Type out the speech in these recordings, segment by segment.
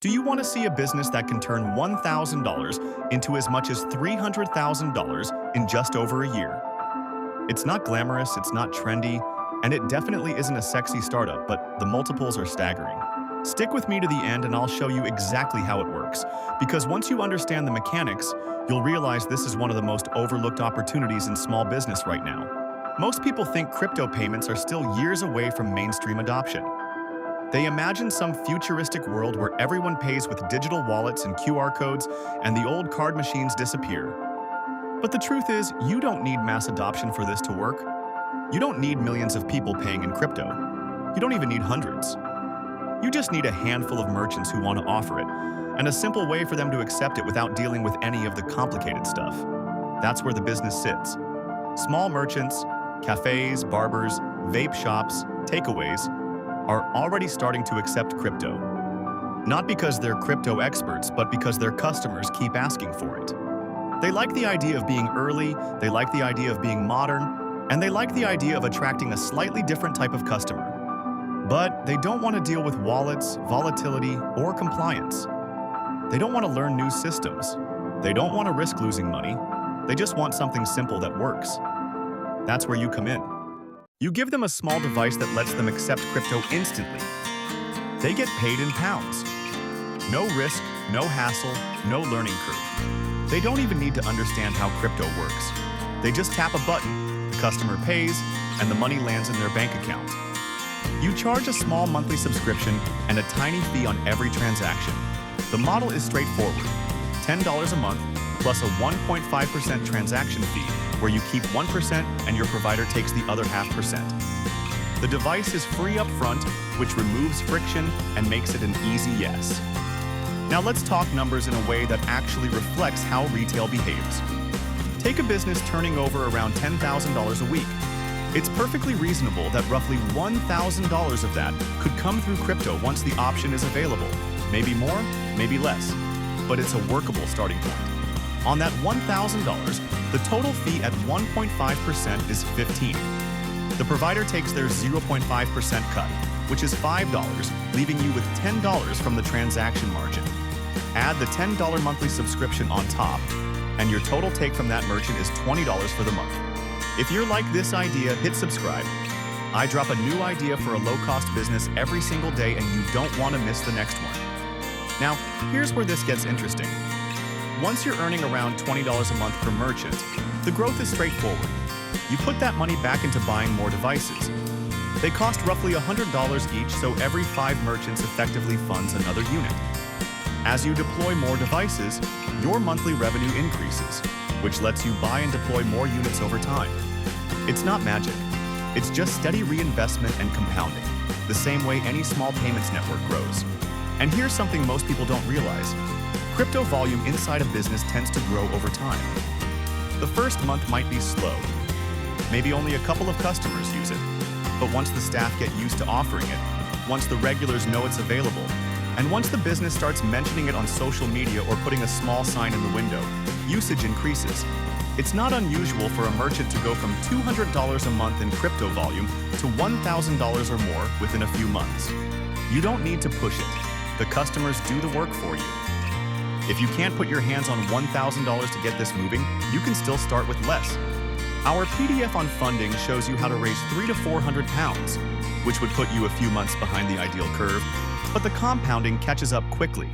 Do you want to see a business that can turn $1,000 into as much as $300,000 in just over a year? It's not glamorous, it's not trendy, and it definitely isn't a sexy startup, but the multiples are staggering. Stick with me to the end and I'll show you exactly how it works, because once you understand the mechanics, you'll realize this is one of the most overlooked opportunities in small business right now. Most people think crypto payments are still years away from mainstream adoption. They imagine some futuristic world where everyone pays with digital wallets and QR codes and the old card machines disappear. But the truth is, you don't need mass adoption for this to work. You don't need millions of people paying in crypto. You don't even need hundreds. You just need a handful of merchants who want to offer it, and a simple way for them to accept it without dealing with any of the complicated stuff. That's where the business sits. Small merchants, cafes, barbers, vape shops, takeaways, are already starting to accept crypto. Not because they're crypto experts, but because their customers keep asking for it. They like the idea of being early, they like the idea of being modern, and they like the idea of attracting a slightly different type of customer. But they don't want to deal with wallets, volatility, or compliance. They don't want to learn new systems. They don't want to risk losing money. They just want something simple that works. That's where you come in. You give them a small device that lets them accept crypto instantly. They get paid in pounds. No risk, no hassle, no learning curve. They don't even need to understand how crypto works. They just tap a button, the customer pays, and the money lands in their bank account. You charge a small monthly subscription and a tiny fee on every transaction. The model is straightforward. $10 a month plus a 1.5% transaction fee, where you keep 1% and your provider takes the other 0.5%. The device is free up front, which removes friction and makes it an easy yes. Now let's talk numbers in a way that actually reflects how retail behaves. Take a business turning over around $10,000 a week. It's perfectly reasonable that roughly $1,000 of that could come through crypto once the option is available. Maybe more, maybe less, but it's a workable starting point. On that $1,000, the total fee at 1.5% is $15. The provider takes their 0.5% cut, which is $5, leaving you with $10 from the transaction margin. Add the $10 monthly subscription on top, and your total take from that merchant is $20 for the month. If you're like this idea, hit subscribe. I drop a new idea for a low-cost business every single day, and you don't want to miss the next one. Now, here's where this gets interesting. Once you're earning around $20 a month per merchant, the growth is straightforward. You put that money back into buying more devices. They cost roughly $100 each, so every 5 merchants effectively funds another unit. As you deploy more devices, your monthly revenue increases, which lets you buy and deploy more units over time. It's not magic. It's just steady reinvestment and compounding, the same way any small payments network grows. And here's something most people don't realize. Crypto volume inside a business tends to grow over time. The first month might be slow. Maybe only a couple of customers use it. But once the staff get used to offering it, once the regulars know it's available, and once the business starts mentioning it on social media or putting a small sign in the window, usage increases. It's not unusual for a merchant to go from $200 a month in crypto volume to $1,000 or more within a few months. You don't need to push it. The customers do the work for you. If you can't put your hands on $1,000 to get this moving, you can still start with less. Our PDF on funding shows you how to raise £300 to £400, which would put you a few months behind the ideal curve, but the compounding catches up quickly.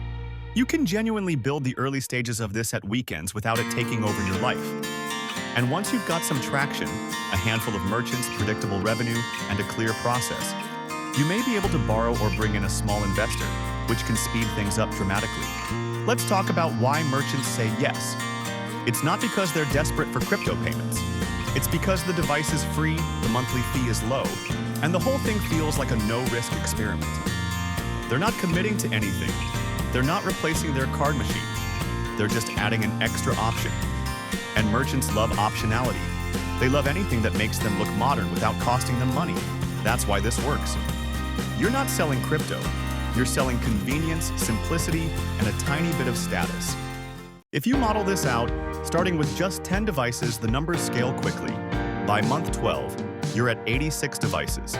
You can genuinely build the early stages of this at weekends without it taking over your life. And once you've got some traction, a handful of merchants, predictable revenue, and a clear process, you may be able to borrow or bring in a small investor, which can speed things up dramatically. Let's talk about why merchants say yes. It's not because they're desperate for crypto payments. It's because the device is free, the monthly fee is low, and the whole thing feels like a no-risk experiment. They're not committing to anything. They're not replacing their card machine. They're just adding an extra option. And merchants love optionality. They love anything that makes them look modern without costing them money. That's why this works. You're not selling crypto. You're selling convenience, simplicity, and a tiny bit of status. If you model this out, starting with just 10 devices, the numbers scale quickly. By month 12, you're at 86 devices.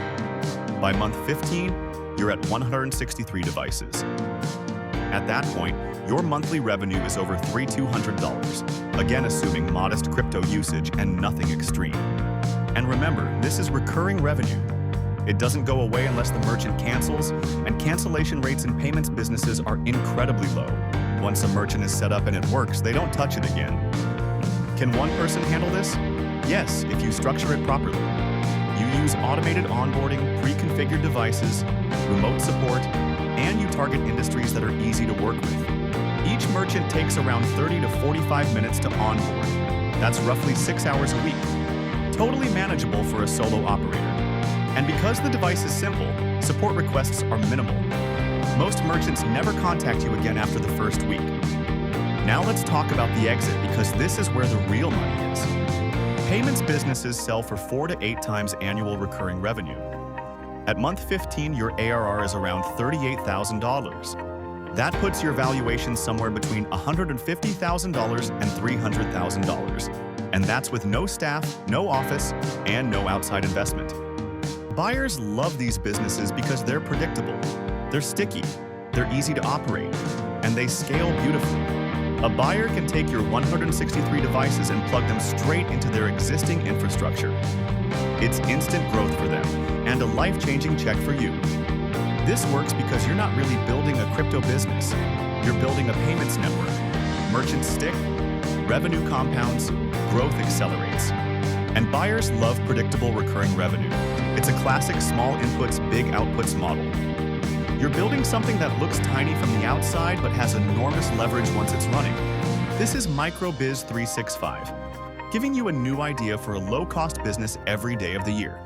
By month 15, you're at 163 devices. At that point, your monthly revenue is over $3,200, again assuming modest crypto usage and nothing extreme. And remember, this is recurring revenue. It doesn't go away unless the merchant cancels, and cancellation rates in payments businesses are incredibly low. Once a merchant is set up and it works, they don't touch it again. Can one person handle this? Yes, if you structure it properly. You use automated onboarding, pre-configured devices, remote support, and you target industries that are easy to work with. Each merchant takes around 30 to 45 minutes to onboard. That's roughly 6 hours a week. Totally manageable for a solo operator. And because the device is simple, support requests are minimal. Most merchants never contact you again after the first week. Now let's talk about the exit, because this is where the real money is. Payments businesses sell for 4 to 8 times annual recurring revenue. At month 15, your ARR is around $38,000. That puts your valuation somewhere between $150,000 and $300,000. And that's with no staff, no office, and no outside investment. Buyers love these businesses because they're predictable, they're sticky, they're easy to operate, and they scale beautifully. A buyer can take your 163 devices and plug them straight into their existing infrastructure. It's instant growth for them and a life-changing check for you. This works because you're not really building a crypto business. You're building a payments network. Merchants stick, revenue compounds, growth accelerates. And buyers love predictable recurring revenue. It's a classic small inputs, big outputs model. You're building something that looks tiny from the outside but has enormous leverage once it's running. This is MicroBiz 365, giving you a new idea for a low-cost business every day of the year.